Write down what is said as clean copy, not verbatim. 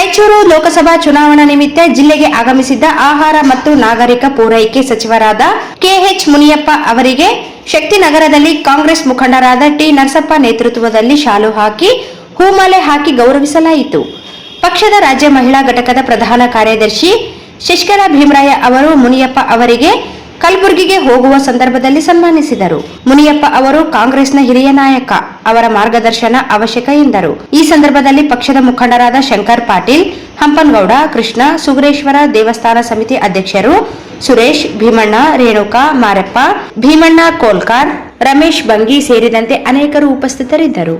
ರಾಯಚೂರು ಲೋಕಸಭಾ ಚುನಾವಣಾ ನಿಮಿತ್ತ ಜಿಲ್ಲೆಗೆ ಆಗಮಿಸಿದ್ದ ಆಹಾರ ಮತ್ತು ನಾಗರಿಕ ಪೂರೈಕೆ ಸಚಿವರಾದ ಕೆಎಚ್ ಮುನಿಯಪ್ಪ ಅವರಿಗೆ ಶಕ್ತಿನಗರದಲ್ಲಿ ಕಾಂಗ್ರೆಸ್ ಮುಖಂಡರಾದ ಟಿ ನರಸಪ್ಪ ನೇತೃತ್ವದಲ್ಲಿ ಶಾಲು ಹಾಕಿ ಹೂಮಾಲೆ ಹಾಕಿ ಗೌರವಿಸಲಾಯಿತು. ಪಕ್ಷದ ರಾಜ್ಯ ಮಹಿಳಾ ಘಟಕದ ಪ್ರಧಾನ ಕಾರ್ಯದರ್ಶಿ ಶಶಿಕಲಾ ಭೀಮರಾಯ ಅವರು ಮುನಿಯಪ್ಪ ಅವರಿಗೆ ಕಲಬುರಗಿಗೆ ಹೋಗುವ ಸಂದರ್ಭದಲ್ಲಿ ಸನ್ಮಾನಿಸಿದರು. ಮುನಿಯಪ್ಪ ಅವರು ಕಾಂಗ್ರೆಸ್ನ ಹಿರಿಯ ನಾಯಕ, ಅವರ ಮಾರ್ಗದರ್ಶನ ಅವಶ್ಯಕ ಎಂದರು. ಈ ಸಂದರ್ಭದಲ್ಲಿ ಪಕ್ಷದ ಮುಖಂಡರಾದ ಶಂಕರ್ ಪಾಟೀಲ್, ಹಂಪನಗೌಡ, ಕೃಷ್ಣ, ಸುಗ್ರೇಶ್ವರ ದೇವಸ್ಥಾನ ಸಮಿತಿ ಅಧ್ಯಕ್ಷರು ಸುರೇಶ್, ಭೀಮಣ್ಣ, ರೇಣುಕಾ, ಮಾರಪ್ಪ, ಭೀಮಣ್ಣ ಕೋಲ್ಕಾರ್, ರಮೇಶ್ ಬಂಗಿ ಸೇರಿದಂತೆ ಅನೇಕರು ಉಪಸ್ಥಿತರಿದ್ದರು.